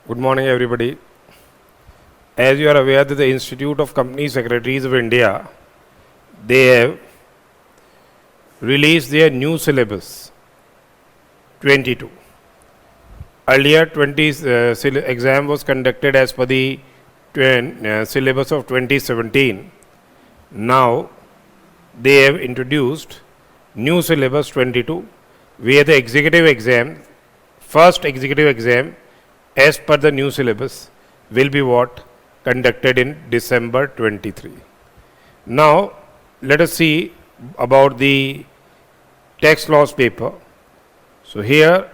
Good morning, everybody. As you are aware that the Institute of Company Secretaries of India, they have released their new syllabus 22. Earlier 20 exam was conducted as per the syllabus of 2017. Now they have introduced new syllabus 22, where the executive exam, first executive exam as per the new syllabus will be what? Conducted in December 23. Now let us see about the tax laws paper. So here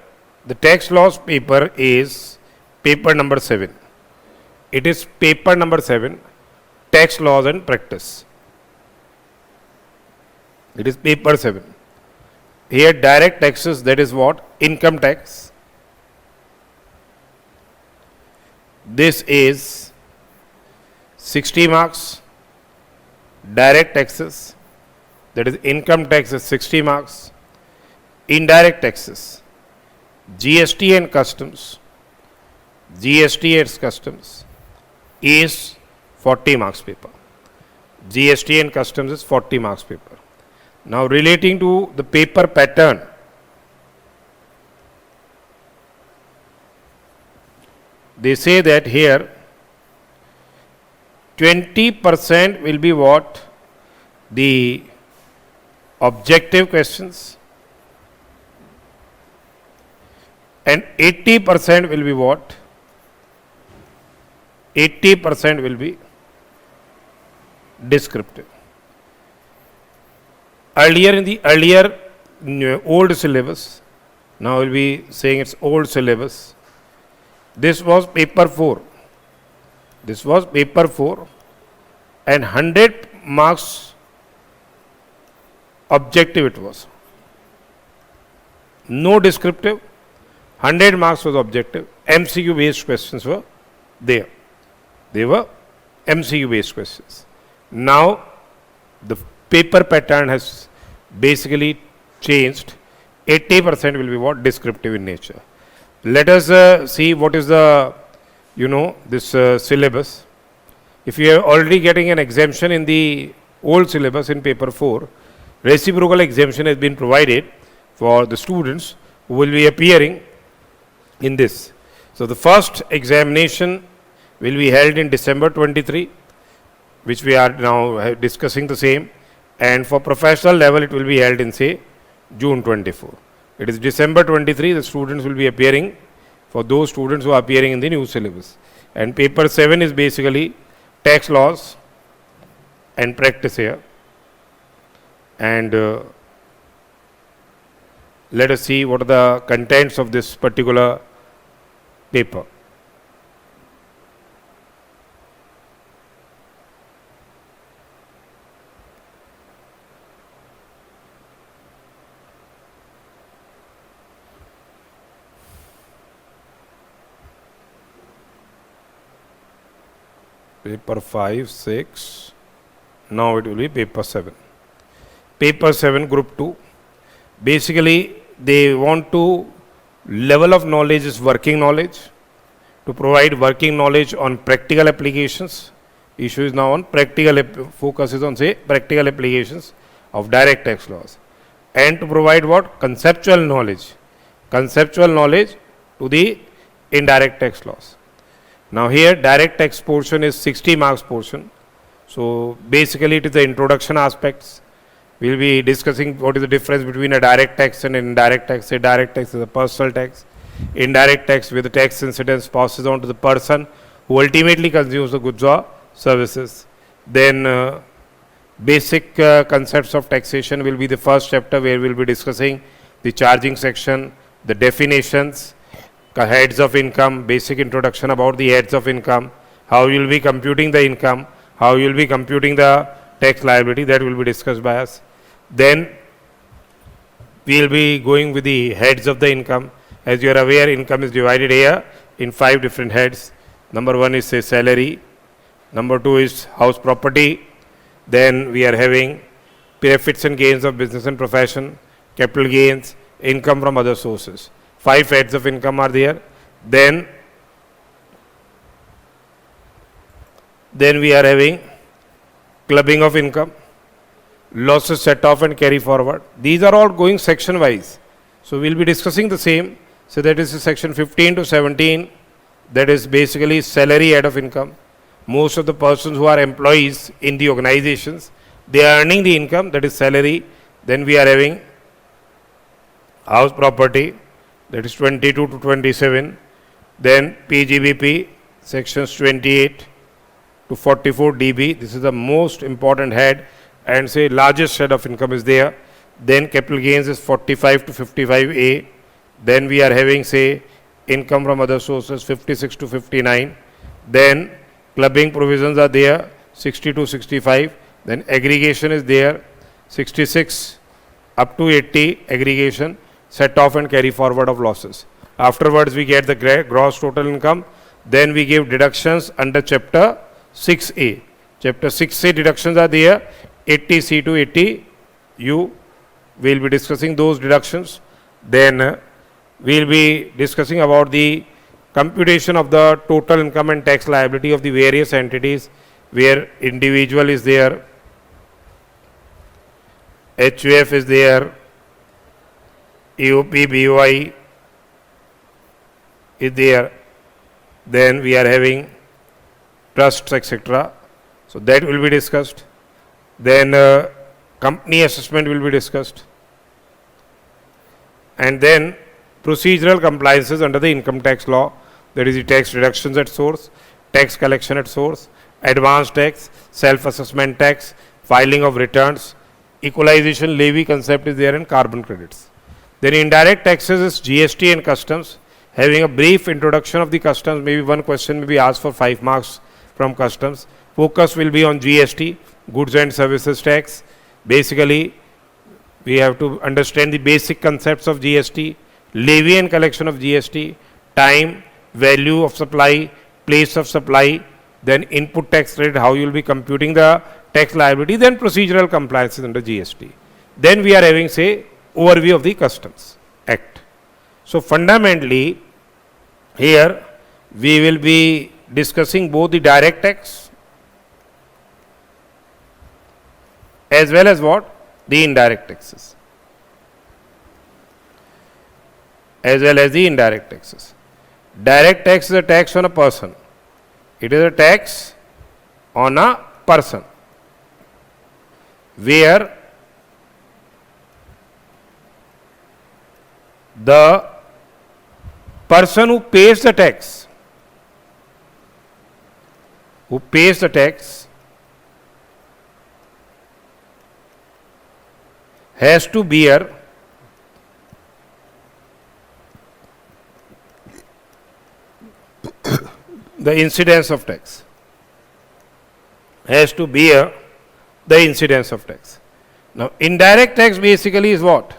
the tax laws paper is paper number 7. It is paper number 7, tax laws and practice. It is paper 7. Here direct taxes, that is what? Income tax. This is 60 marks. Direct taxes, that is income tax, is 60 marks. Indirect taxes, GST and customs. GST and customs is 40 marks paper. GST and customs is 40 marks paper. Now relating to the paper pattern, they say that here 20% will be what? The objective questions, and 80% will be what? 80% will be descriptive. Earlier in the old syllabus, now we'll be saying it's old syllabus. This was paper 4. This was paper 4, and 100 marks objective it was. No descriptive, 100 marks was objective. MCQ based questions were there. They were MCQ based questions. Now the paper pattern has basically changed. 80% will be what? Descriptive in nature. Let us see what is the this syllabus. If you are already getting an exemption in the old syllabus in paper 4, reciprocal exemption has been provided for the students who will be appearing in this. So the first examination will be held in December 23, which we are now discussing the same, and for professional level it will be held in say June 24. It is December 23, the students will be appearing, for those students who are appearing in the new syllabus. And paper 7 is basically tax laws and practice here. And let us see what are the contents of this particular paper. Paper 5, 6, now it will be paper 7. Paper 7 group 2, basically they want to, level of knowledge is working knowledge, to provide working knowledge on practical applications. Issue is now on practical, focus is on say practical applications of direct tax laws, and to provide what? Conceptual knowledge to the indirect tax laws. Now here direct tax portion is 60 marks portion. So basically it is the introduction aspects. We will be discussing what is the difference between a direct tax and an indirect tax. Say direct tax is a personal tax. Indirect tax, where the tax incidence passes on to the person who ultimately consumes the goods or services. Then basic concepts of taxation will be the first chapter, where we will be discussing the charging section, the definitions, heads of income, basic introduction about the heads of income, how you will be computing the income, how you will be computing the tax liability, that will be discussed by us. Then we will be going with the heads of the income. As you are aware, income is divided here in 5 different heads. Number 1 is say salary, number 2 is house property, then we are having profits and gains of business and profession, capital gains, income from other sources. 5 heads of income are there. Then Then we are having clubbing of income, losses set off and carry forward. These are all going section wise. So we'll be discussing the same. So that is section 15 to 17. That is basically salary head of income. Most of the persons who are employees in the organizations, they are earning the income, that is salary. Then we are having house property, that is 22 to 27. Then PGBP, sections 28 to 44 dB. This is the most important head, and say largest head of income is there. Then capital gains is 45 to 55A. Then we are having, say, income from other sources 56 to 59. Then clubbing provisions are there 60 to 65. Then aggregation is there 66 up to 80 aggregation, set off and carry forward of losses. Afterwards we get the gross total income. Then we give deductions under chapter 6A. Chapter 6A deductions are there 80C to 80U. We will be discussing those deductions. Then we will be discussing about the computation of the total income and tax liability of the various entities where individual is there, HUF is there, EOP, BOI is there. Then we are having trusts, etc. So that will be discussed. Then company assessment will be discussed. And then procedural compliances under the income tax law, that is the tax reductions at source, tax collection at source, advance tax, self-assessment tax, filing of returns, equalization levy concept is there, and carbon credits. Then indirect taxes is GST and customs. Having a brief introduction of the customs, maybe one question may be asked for 5 marks from customs. Focus will be on GST, goods and services tax. Basically, we have to understand the basic concepts of GST, levy and collection of GST, time, value of supply, place of supply, then input tax rate, how you will be computing the tax liability, then procedural compliances under GST. Then we are having, say, overview of the Customs Act. So fundamentally, here we will be discussing both the direct tax as well as what? The indirect taxes. As well as the indirect taxes. Direct tax is a tax on a person. It is a tax on a person, where the person who pays the tax, has to bear the incidence of tax. Has to bear the incidence of tax. Now, indirect tax basically is what?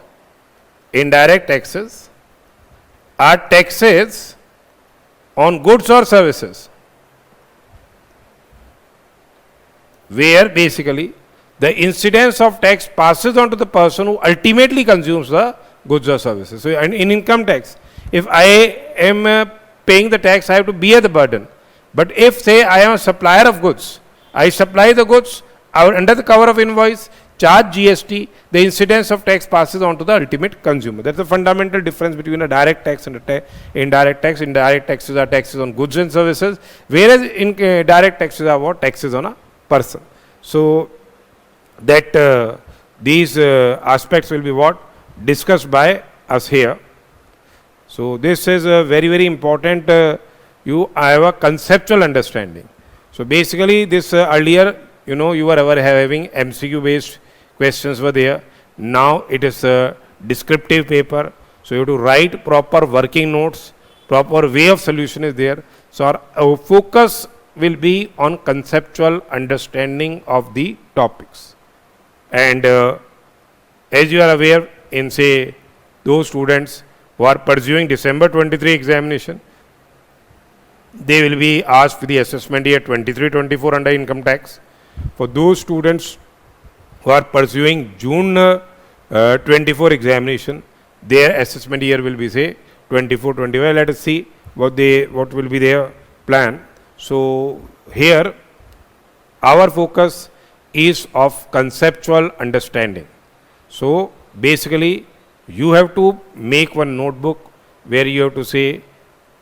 Indirect taxes are taxes on goods or services, where basically the incidence of tax passes on to the person who ultimately consumes the goods or services. So, in income tax, if I am paying the tax, I have to bear the burden. But if, say, I am a supplier of goods, I supply the goods, under the cover of invoice, charge GST, the incidence of tax passes on to the ultimate consumer. That's the fundamental difference between a direct tax and a indirect tax. Indirect taxes are taxes on goods and services, whereas direct taxes are what? Taxes on a person. So that these aspects will be what? Discussed by us here. So this is a very, very important. You have a conceptual understanding. So basically, this earlier, you were ever having MCQ based questions were there. Now it is a descriptive paper. So you have to write proper working notes, proper way of solution is there. So our focus will be on conceptual understanding of the topics. And as you are aware, in say those students who are pursuing December 23 examination, they will be asked for the assessment year 23-24 under income tax. For those students who are pursuing June 24 examination, their assessment year will be say 24-25. Let us see what will be their plan. So here our focus is of conceptual understanding. So basically, you have to make one notebook where you have to say,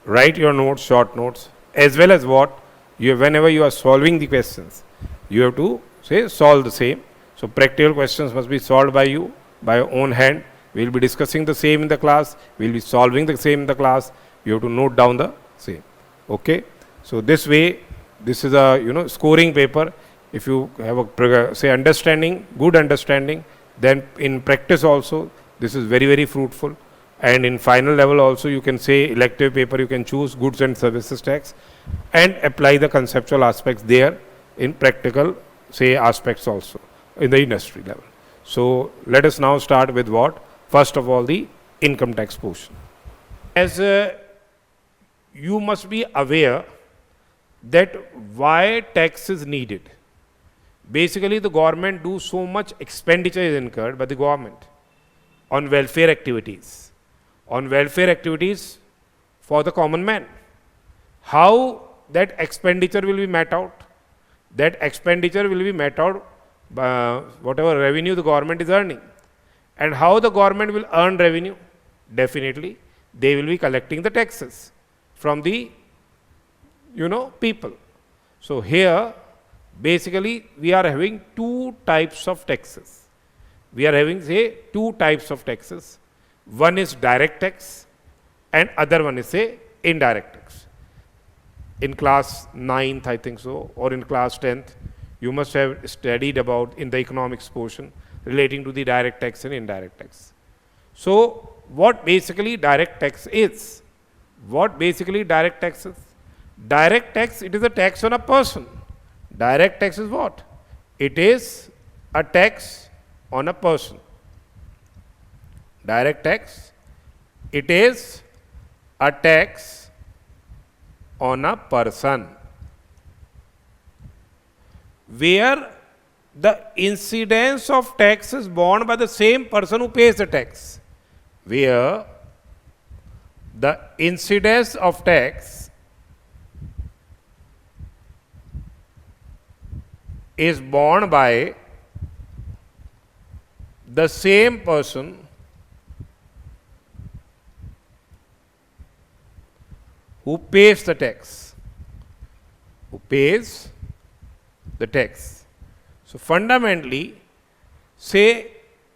write your notes, short notes, as well as what you, whenever you are solving the questions, you have to say solve the same. So practical questions must be solved by you, by your own hand. We will be discussing the same in the class. We will be solving the same in the class. You have to note down the same. Okay. So this way, this is a scoring paper. If you have a say understanding, good understanding, then in practice also this is very, very fruitful. And in final level also you can say elective paper, you can choose goods and services tax and apply the conceptual aspects there in practical say aspects also in the industry level. So let us now start with what? First of all, the income tax portion. As you must be aware that why tax is needed. Basically, the government do so much expenditure is incurred by the government on welfare activities. On welfare activities for the common man. How that expenditure will be met out? That expenditure will be met out by whatever revenue the government is earning. And how the government will earn revenue? Definitely, they will be collecting the taxes from the people. So here, basically, we are having two types of taxes. We are having, say, two types of taxes. One is direct tax and other one is, say, indirect tax. In class 9th, I think so, or in class 10th, you must have studied about in the economics portion relating to the direct tax and indirect tax. So, what basically direct tax is? What basically direct tax is? Direct tax, it is a tax on a person. Direct tax is what? It is a tax on a person. Direct tax, it is a tax on a person, where the incidence of tax is borne by the same person who pays the tax. Where the incidence of tax is borne by the same person who pays the tax. Who pays the tax. So fundamentally, say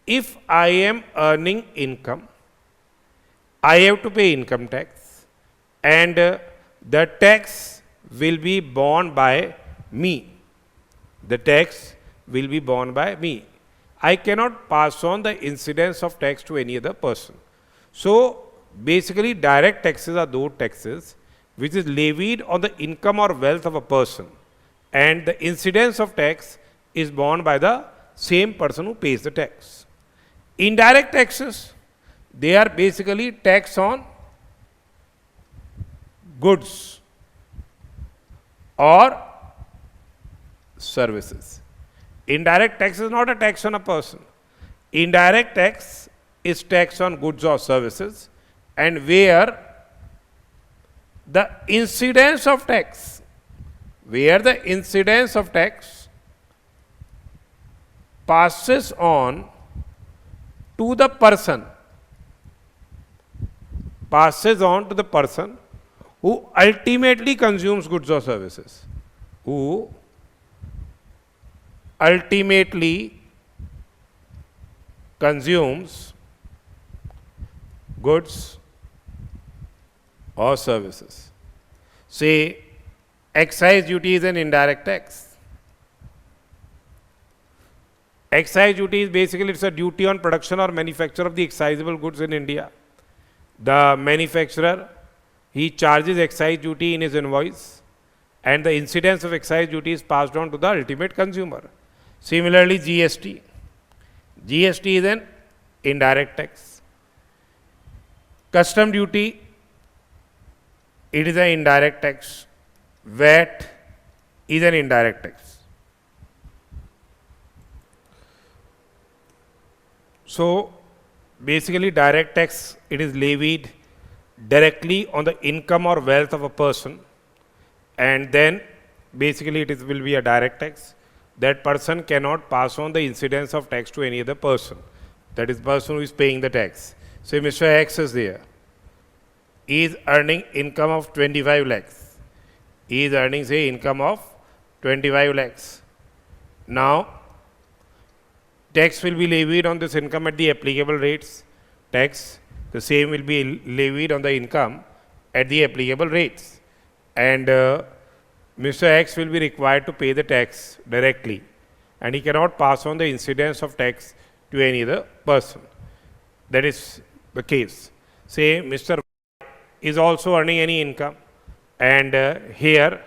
if I am earning income, I have to pay income tax and the tax will be borne by me. The tax will be borne by me. I cannot pass on the incidence of tax to any other person. So basically direct taxes are those taxes which is levied on the income or wealth of a person, and the incidence of tax is borne by the same person who pays the tax. Indirect taxes, they are basically tax on goods or services. Indirect tax is not a tax on a person. Indirect tax is tax on goods or services, and where the incidence of tax, passes on to the person, who ultimately consumes goods or services, who ultimately consumes goods or services. Say, excise duty is an indirect tax. Excise duty is basically it's a duty on production or manufacture of the excisable goods in India. The manufacturer, he charges excise duty in his invoice, and the incidence of excise duty is passed on to the ultimate consumer. Similarly, GST. GST is an indirect tax. Custom duty, it is an indirect tax. VAT is an indirect tax. So basically direct tax, it is levied directly on the income or wealth of a person, and then basically it will be a direct tax. That person cannot pass on the incidence of tax to any other person. That is person who is paying the tax. Say Mr. X is there. He is earning income of 25 lakhs. He is earning say income of 25 lakhs. Now tax will be levied on this income at the applicable rates. Tax, the same will be levied on the income at the applicable rates. And Mr. X will be required to pay the tax directly, and he cannot pass on the incidence of tax to any other person. That is the case. Say Mr. Y is also earning any income, and here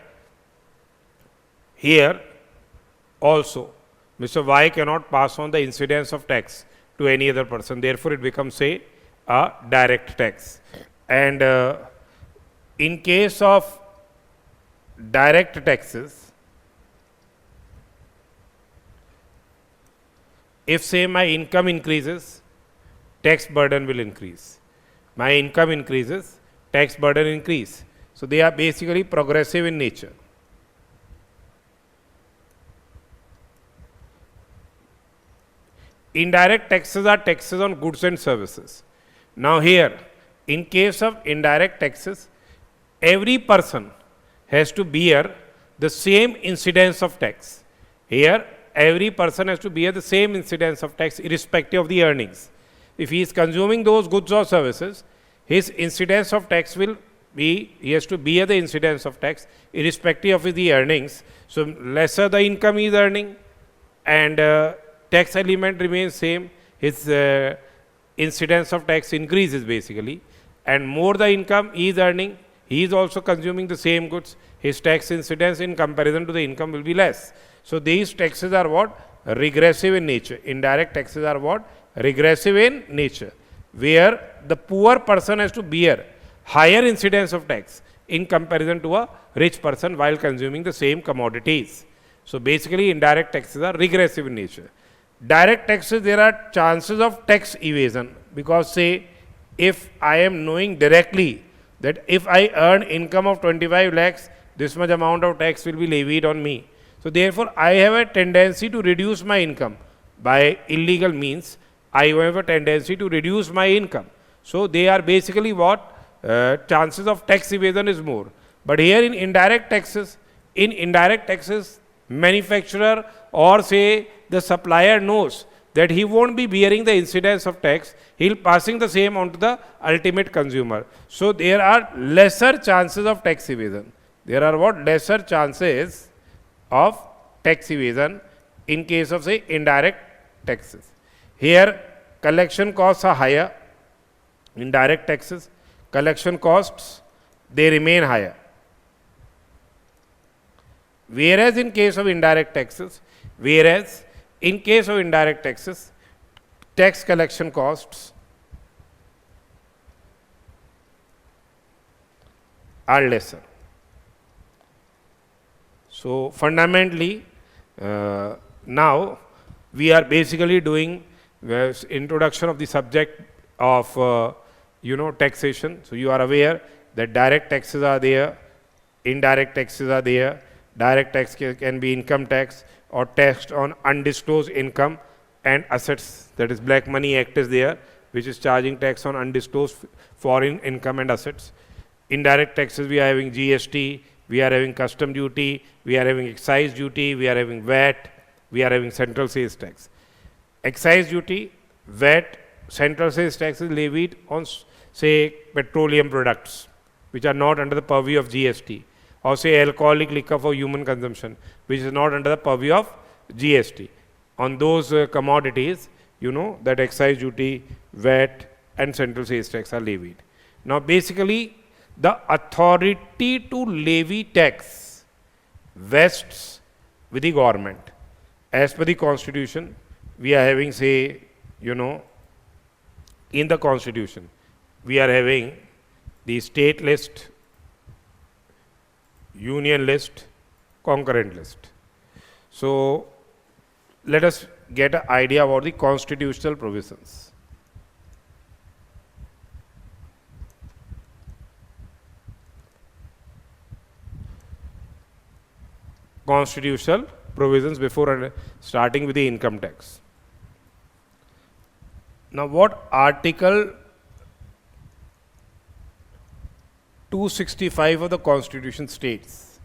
also Mr. Y cannot pass on the incidence of tax to any other person. Therefore, it becomes say a direct tax. And in case of direct taxes, if say my income increases, tax burden will increase. My income increases, tax burden increase. So they are basically progressive in nature. Indirect taxes are taxes on goods and services. Now here, in case of indirect taxes, every person has to bear the same incidence of tax. Here, every person has to bear the same incidence of tax irrespective of the earnings. If he is consuming those goods or services, his incidence of tax will be, he has to bear the incidence of tax irrespective of the earnings. So lesser the income he is earning and tax element remains same, his incidence of tax increases basically, and more the income he is earning, he is also consuming the same goods, his tax incidence in comparison to the income will be less. So these taxes are what? Regressive in nature. Indirect taxes are what? Regressive in nature, where the poor person has to bear higher incidence of tax in comparison to a rich person while consuming the same commodities. So basically indirect taxes are regressive in nature. Direct taxes, there are chances of tax evasion, because say if I am knowing directly that if I earn income of 25 lakhs, this much amount of tax will be levied on me. So therefore, I have a tendency to reduce my income by illegal means. I have a tendency to reduce my income. So they are basically what? Chances of tax evasion is more. But here in indirect taxes, manufacturer or say the supplier knows that he won't be bearing the incidence of tax, he'll passing the same on to the ultimate consumer. So there are lesser chances of tax evasion. There are what? Lesser chances of tax evasion in case of say indirect taxes. Here collection costs are higher. In direct taxes, collection costs, they remain higher. Whereas in case of indirect taxes, tax collection costs are lesser. So fundamentally, now we are basically doing introduction of the subject of taxation. So you are aware that direct taxes are there, indirect taxes are there. Direct tax can be income tax or tax on undisclosed income and assets. That is Black Money Act is there, which is charging tax on undisclosed foreign income and assets. Indirect taxes, we are having GST, we are having custom duty, we are having excise duty, we are having VAT, we are having central sales tax. Excise duty, VAT, central sales tax is levied on say petroleum products which are not under the purview of GST, or say alcoholic liquor for human consumption which is not under the purview of GST. On those commodities, that excise duty, VAT and central sales tax are levied. Now basically the authority to levy tax vests with the government. As per the constitution, we are having say, in the constitution, we are having the state list, union list, concurrent list. So let us get an idea about the constitutional provisions. constitutional provisions before starting with the income tax. Now, what Article 265 of the Constitution states?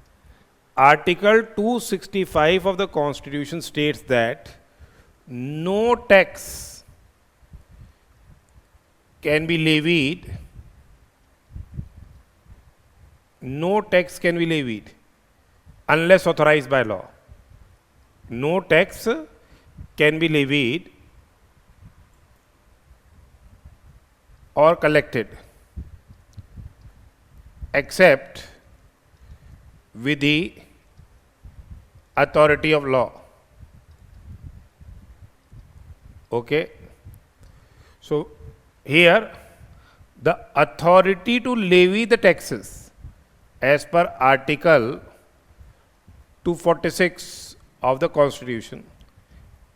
Article 265 of the Constitution states that no tax can be levied, unless authorized by law. No tax can be levied or collected except with the authority of law. Okay. So here the authority to levy the taxes as per Article 246 of the Constitution,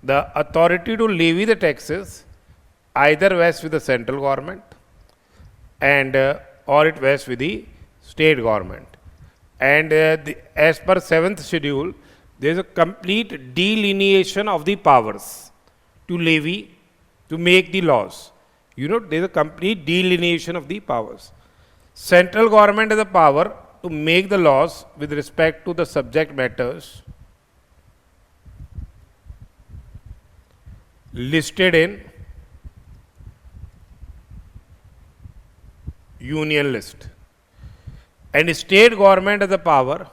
the authority to levy the taxes either vests with the central government and or it vests with the state government. And as per 7th schedule, there is a complete delineation of the powers to levy, to make the laws. There is a complete delineation of the powers. Central government has the power to make the laws with respect to the subject matters listed in union list, and state government has the power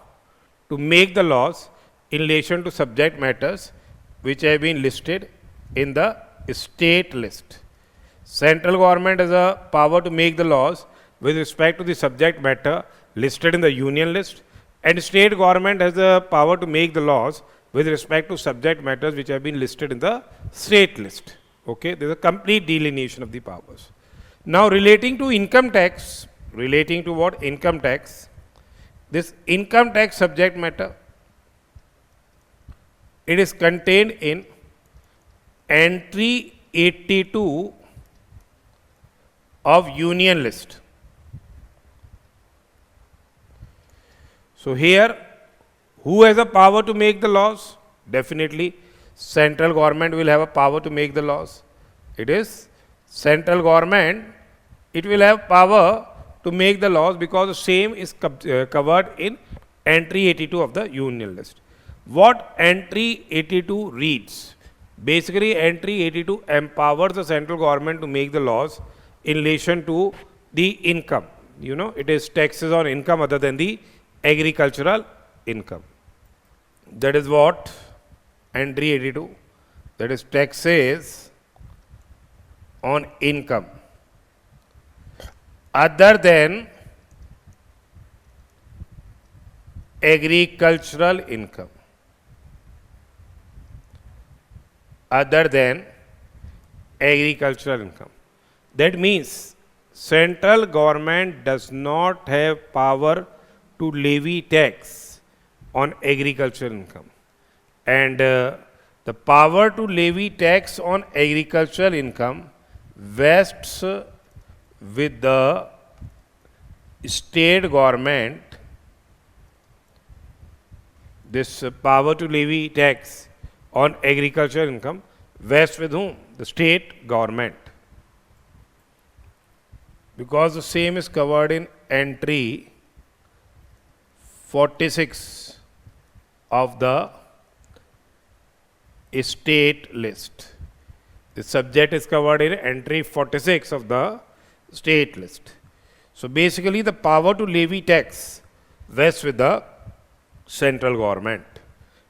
to make the laws in relation to subject matters which have been listed in the state list. Central government has a power to make the laws with respect to the subject matter listed in the union list, and state government has the power to make the laws with respect to subject matters which have been listed in the state list. Okay, there is a complete delineation of the powers. Now, relating to income tax, relating to what? Income tax. This income tax subject matter, it is contained in entry 82 of union list. So here, who has a power to make the laws? Definitely central government will have a power to make the laws. It is central government, it will have power to make the laws because the same is covered in entry 82 of the union list. What entry 82 reads? Basically, entry 82 empowers the central government to make the laws in relation to the income. It is taxes on income other than the agricultural income. That is what entry 82, that is taxes on income other than agricultural income. Other than agricultural income. That means central government does not have power to levy tax on agricultural income, and the power to levy tax on agricultural income vests with the state government. This power to levy tax on agricultural income vests with whom? The state government, because the same is covered in entry 46 of the state list. The subject is covered in entry 46 of the state list. So basically the power to levy tax vests with the central government.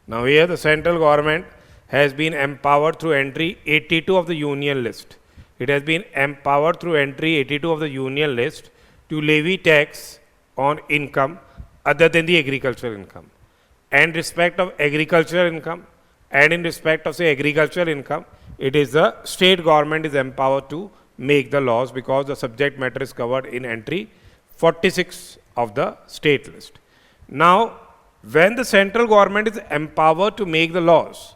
Now here the central government has been empowered through entry 82 of the union list. It has been empowered through entry 82 of the union list to levy tax on income other than the agricultural income. And respect of agricultural income, and in respect of say agricultural income, it is the state government is empowered to make the laws because the subject matter is covered in entry 46 of the state list. Now, when the central government is empowered to make the laws,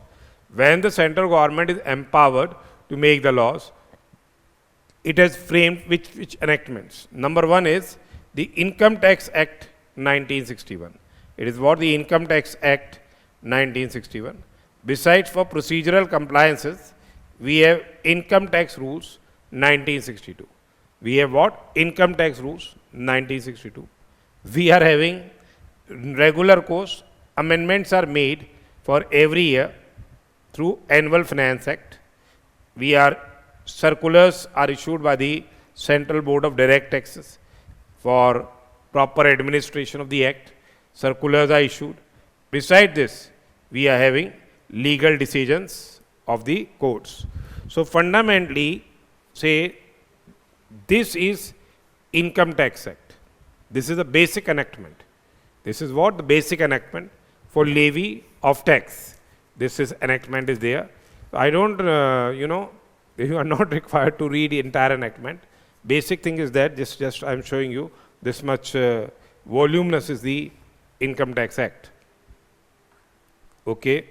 it has framed which enactments? Number one is the Income Tax Act 1961. It is what? The Income Tax Act 1961. Besides, for procedural compliances, we have income tax rules 1962. We have what? Income tax rules 1962. We are having regular course amendments are made for every year through Annual Finance Act. Circulars are issued by the Central Board of Direct Taxes for proper administration of the Act. Circulars are issued. Beside this, we are having legal decisions of the courts. So fundamentally, say this is Income Tax Act. This is the basic enactment. This is what? The basic enactment for levy of tax. This is enactment is there. I don't, you are not required to read the entire enactment. Basic thing is that just I am showing you this much voluminous is the Income Tax Act. Okay.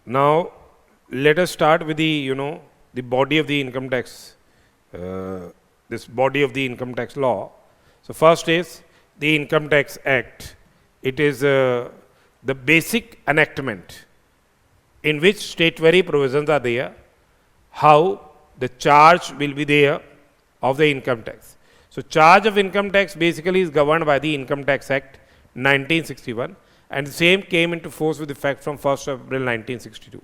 Now let us start with the the body of the income tax. This body of the income tax law. So first is the Income Tax Act. It is the basic enactment in which statutory provisions are there, how the charge will be there of the income tax. So charge of income tax basically is governed by the Income Tax Act 1961, and the same came into force with effect from 1st April 1962.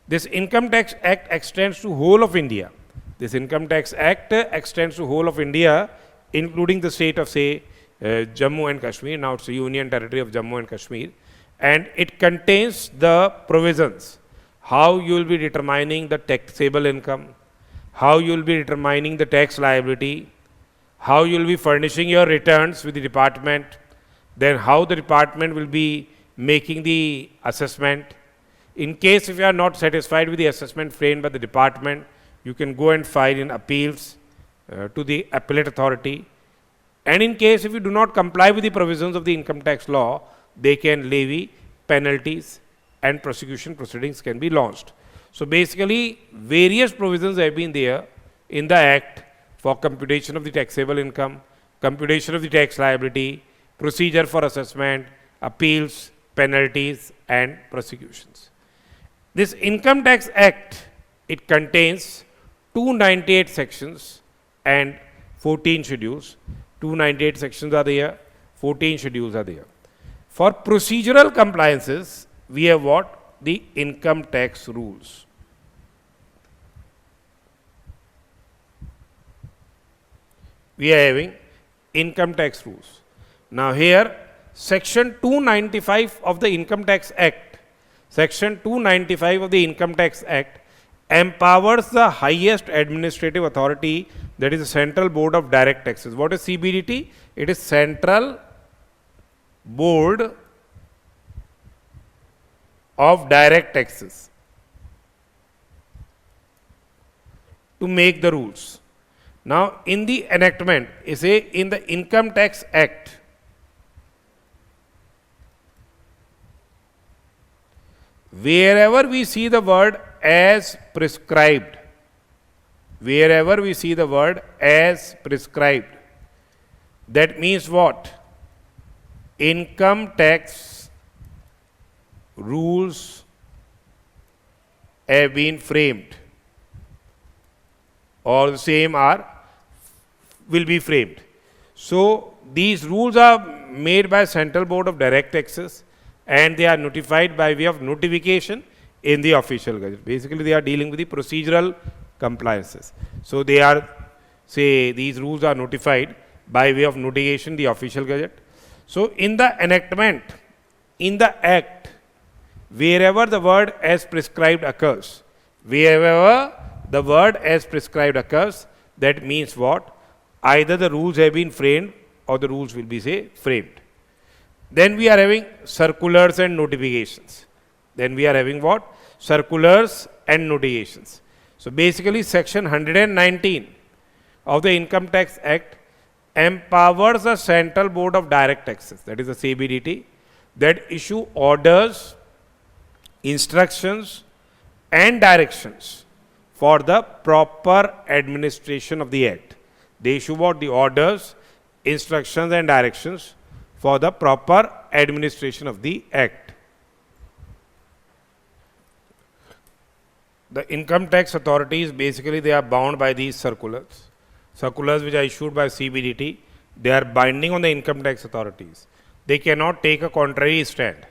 This Income Tax Act extends to whole of India. This Income Tax Act extends to whole of India, including the state of, say, Jammu and Kashmir. Now it's a union territory of Jammu and Kashmir. And it contains the provisions, how you will be determining the taxable income, how you will be determining the tax liability, how you will be furnishing your returns with the department, then how the department will be making the assessment. In case if you are not satisfied with the assessment framed by the department, you can go and file in appeals to the appellate authority. And in case if you do not comply with the provisions of the income tax law, they can levy penalties and prosecution proceedings can be launched. So basically, various provisions have been there in the Act for computation of the taxable income, computation of the tax liability, procedure for assessment, appeals, penalties, and prosecutions. This Income Tax Act, it contains 298 sections and 14 schedules. 298 sections are there, 14 schedules are there. For procedural compliances, we have what? The income tax rules. We are having income tax rules. Now here, section 295 of the Income Tax Act, section 295 of the Income Tax Act empowers the highest administrative authority, that is the Central Board of Direct Taxes. What is CBDT? It is Central Board of Direct Taxes to make the rules. Now in the enactment, in the Income Tax Act, wherever we see the word as prescribed, wherever we see the word as prescribed, that means what? Income tax rules have been framed, or the same will be framed. So these rules are made by Central Board of Direct Taxes and they are notified by way of notification in the official gazette. Basically, they are dealing with the procedural compliances. So they are, these rules are notified by way of notification in the official gazette. So in the enactment, in the Act, wherever the word as prescribed occurs, wherever the word as prescribed occurs, that means what? Either the rules have been framed or the rules will be, framed. Then we are having circulars and notifications. Then we are having what? Circulars and notifications. So basically, section 119 of the Income Tax Act empowers the Central Board of Direct Taxes, that is the CBDT, that issue orders, instructions and directions for the proper administration of the Act. They issue what? The orders, instructions and directions for the proper administration of the Act. The income tax authorities, basically they are bound by these circulars. Circulars which are issued by CBDT, they are binding on the income tax authorities. They cannot take a contrary stand,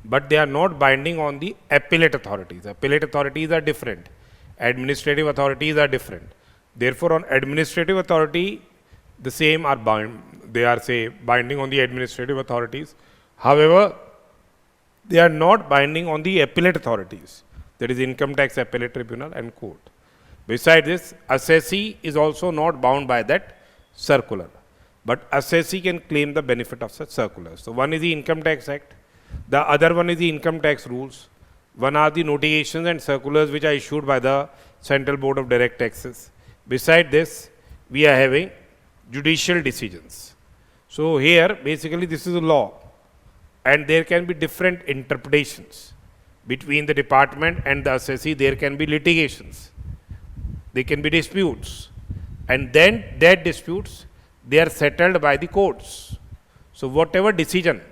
but they are not binding on the appellate authorities. Appellate authorities are different. Administrative authorities are different. Therefore, on administrative authority, the same are bound. They are, say, binding on the administrative authorities. However, they are not binding on the appellate authorities, that is Income Tax Appellate Tribunal and Court. Besides this, assessee is also not bound by that circular, but assessee can claim the benefit of such circulars. So, one is the Income Tax Act, the other one is the Income Tax Rules, one are the notifications and circulars which are issued by the Central Board of Direct Taxes. Besides this, we are having judicial decisions. So, here basically this is a law and there can be different interpretations between the department and the assessee. There can be litigations, there can be disputes, and then that disputes, they are settled by the courts. So, whatever decision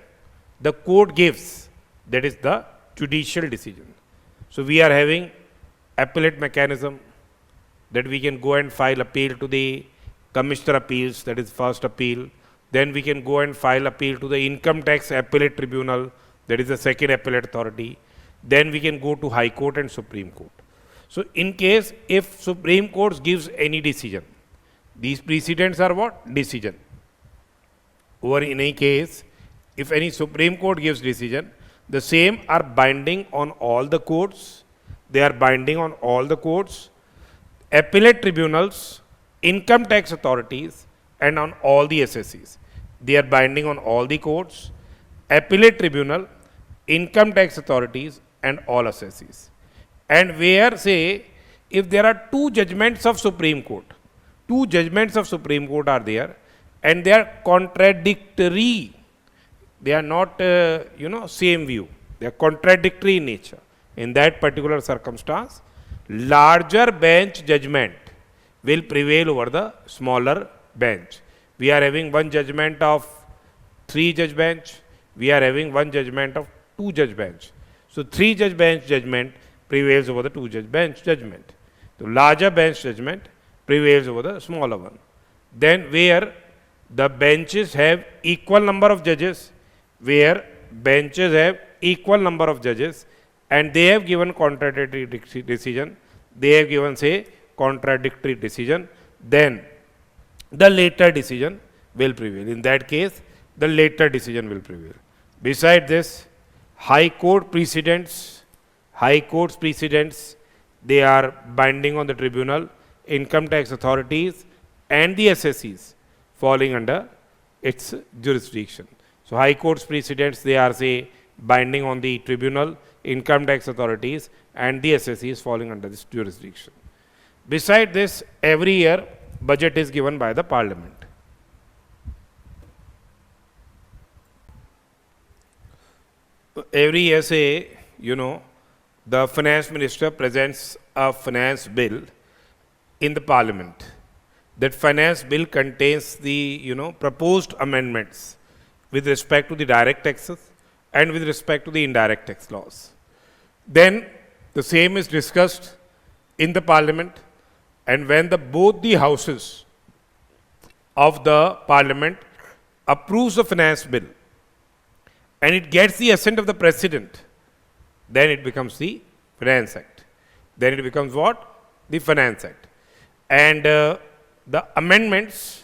the court gives, that is the judicial decision. So, we are having appellate mechanism, that we can go and file appeal to the Commissioner Appeals, that is first appeal. Then we can go and file appeal to the Income Tax Appellate Tribunal, that is the second appellate authority. Then we can go to High Court and Supreme Court. So, in case if Supreme Court gives any decision, these precedents are what? Decision. Or in any case, if any Supreme Court gives decision, the same are binding on all the courts. They are binding on all the courts, appellate tribunals, income tax authorities, and on all the assessees. They are binding on all the courts, appellate tribunal, income tax authorities, and all assessees. And where, say, if there are two judgments of Supreme Court, two judgments of Supreme Court are there, and they are contradictory. They are not, same view. They are contradictory in nature. In that particular circumstance, larger bench judgment will prevail over the smaller bench. We are having one judgment of 3-judge bench. We are having one judgment of 2-judge bench. So, 3-judge bench judgment prevails over the 2-judge bench judgment. The larger bench judgment prevails over the smaller one. Then where the benches have equal number of judges, where benches have equal number of judges and they have given contradictory decision, they have given, say, contradictory decision, then the later decision will prevail. In that case, the later decision will prevail. Besides this, High Court precedents, they are binding on the tribunal, income tax authorities, and the assessees falling under its jurisdiction. So, High Court's precedents, they are, say, binding on the tribunal, income tax authorities, and the assessees falling under this jurisdiction. Besides this, every year budget is given by the Parliament. Every year, say, the finance minister presents a finance bill in the Parliament. That finance bill contains the proposed amendments with respect to the direct taxes and with respect to the indirect tax laws. Then the same is discussed in the Parliament, and when both the houses of the Parliament approves the finance bill and it gets the assent of the President, then it becomes the Finance Act. Then it becomes what? The Finance Act. And the amendments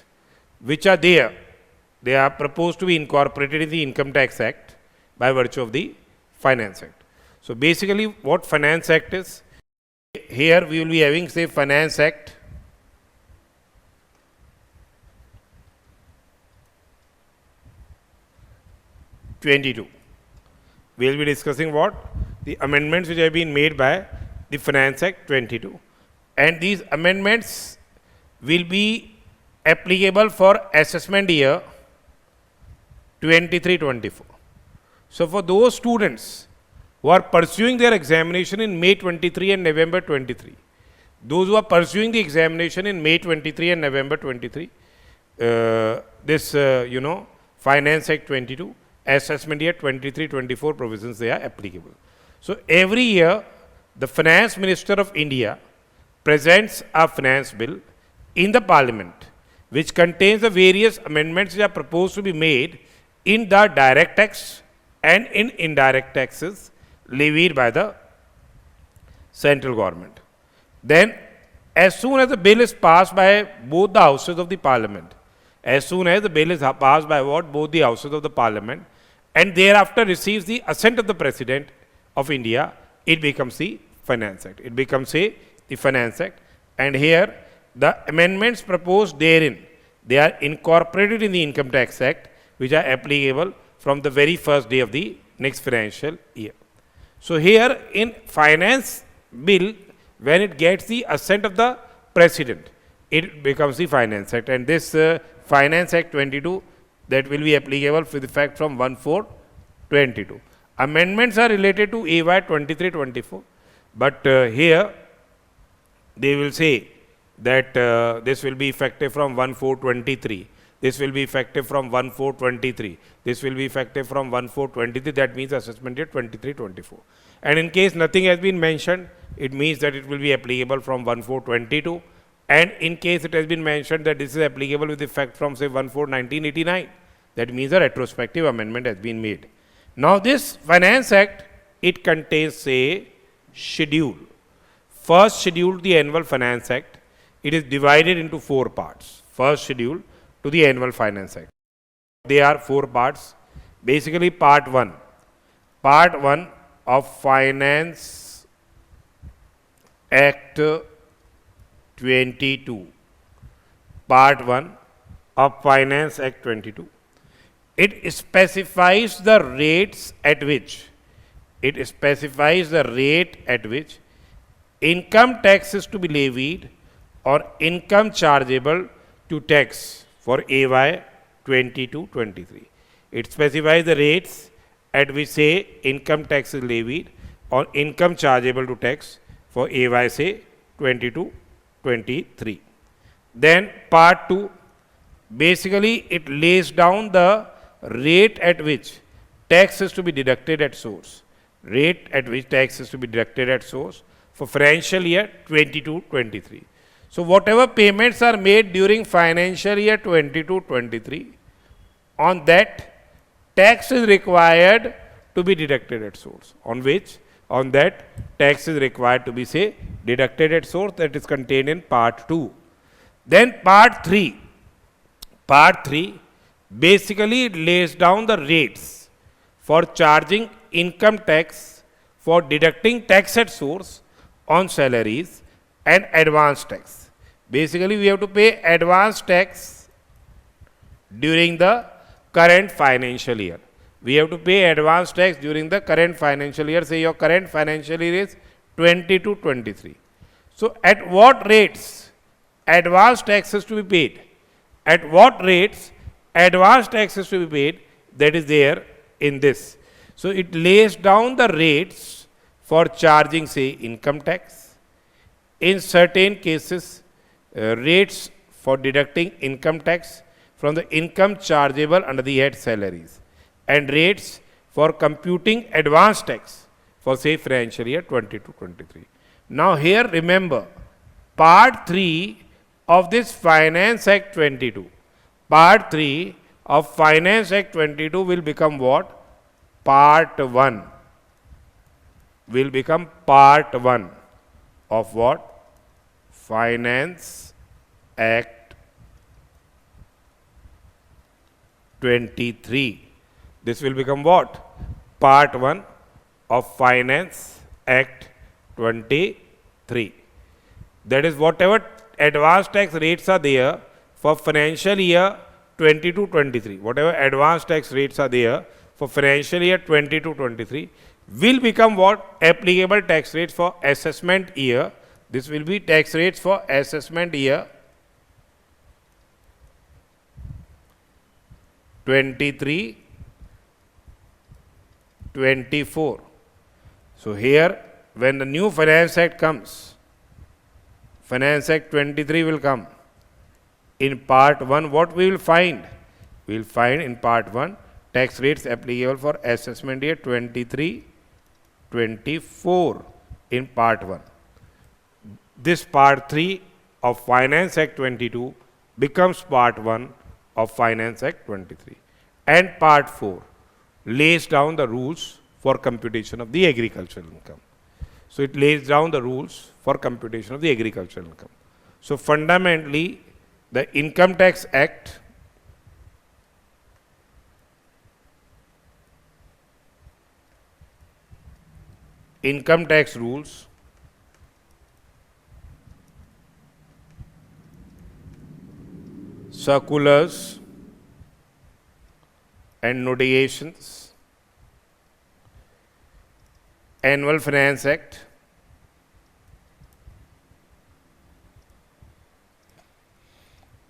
which are there, they are proposed to be incorporated in the Income Tax Act by virtue of the Finance Act. So, basically what Finance Act is, here we will be having, say, Finance Act, '22. We will be discussing what? The amendments which have been made by the Finance Act 22. And these amendments will be applicable for assessment year 23-24. So, for those students who are pursuing their examination in May 23 and November 23, those who are pursuing the examination in May 23 and November 23, Finance Act 22, Assessment Year 23-24 provisions, they are applicable. So every year, the Finance Minister of India presents a finance bill in the Parliament, which contains the various amendments which are proposed to be made in the direct tax and in indirect taxes levied by the central government. Then, as soon as the bill is passed by both the houses of the Parliament, as soon as the bill is passed by both the houses of the Parliament, and thereafter receives the assent of the President of India, it becomes the Finance Act. It becomes the Finance Act. And here, the amendments proposed therein, they are incorporated in the Income Tax Act, which are applicable from the very first day of the next financial year. So here in Finance Bill, when it gets the assent of the President, it becomes the Finance Act. And this Finance Act 22, that will be applicable with effect from 1/4/22. Amendments are related to AY 23-24, but here they will say that this will be effective from 1/4/23. This will be effective from 1/4/23. This will be effective from 1/4/23. That means assessment year 23-24. And in case nothing has been mentioned, it means that it will be applicable from 1/4/22. And in case it has been mentioned that this is applicable with effect from say 1/4/1989, that means a retrospective amendment has been made. Now this Finance Act, it contains a schedule. First schedule to the Annual Finance Act, it is divided into 4 parts. First schedule to the Annual Finance Act. There are 4 parts. Basically part 1. Part 1 of Finance Act 22. Part 1 of Finance Act 22. It specifies the rates at which income tax is to be levied or income chargeable to tax for AY 22-23. It specifies the rates at which say income tax is levied or income chargeable to tax for AY say 22-23. Then part 2, basically it lays down the rate at which tax is to be deducted at source. Rate at which tax is to be deducted at source for financial year 22-23. So whatever payments are made during financial year 22-23, on that tax is required to be deducted at source. On that tax is required to be say deducted at source, that is contained in part 2. Then part 3. Part 3 basically it lays down the rates for charging income tax, for deducting tax at source on salaries and advance tax. Basically we have to pay advance tax during the current financial year. We have to pay advance tax during the current financial year. Say your current financial year is 22-23. So at what rates advance tax is to be paid? At what rates advance tax is to be paid? That is there in this. So it lays down the rates for charging say income tax. In certain cases, rates for deducting income tax from the income chargeable under the head salaries, and rates for computing advance tax for say financial year 22-23. Now here remember, part 3 of this Finance Act 22. Part 3 of Finance Act 22 will become what? Part 1. Will become part 1 of what? Finance Act 23. This will become what? Part 1 of Finance Act 23. That is whatever advance tax rates are there for financial year 22-23. Whatever advance tax rates are there for financial year 22-23 will become what? Applicable tax rates for assessment year. This will be tax rates for assessment year 23-24. So here when the new Finance Act comes, Finance Act 23 will come. In part 1 what we will find? we will find in part 1 tax rates applicable for assessment year 23-24 in part 1. This part 3 of Finance Act 22 becomes part 1 of Finance Act 23. And part 4 lays down the rules for computation of the agricultural income. So it lays down the rules for computation of the agricultural income. So fundamentally, the Income Tax Act income tax rules circulars and notifications, Annual Finance Act,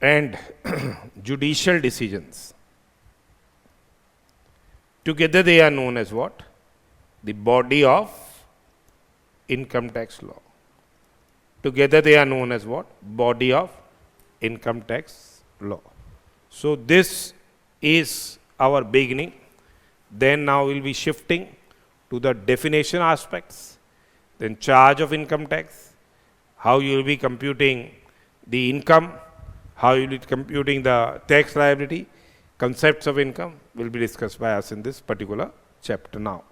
and judicial decisions. Together they are known as what? The body of income tax law. Together they are known as what? Body of income tax law. So this is our beginning. Then now we'll be shifting to the definition aspects, then charge of income tax, how you will be computing the income, how you will be computing the tax liability, concepts of income will be discussed by us in this particular chapter now.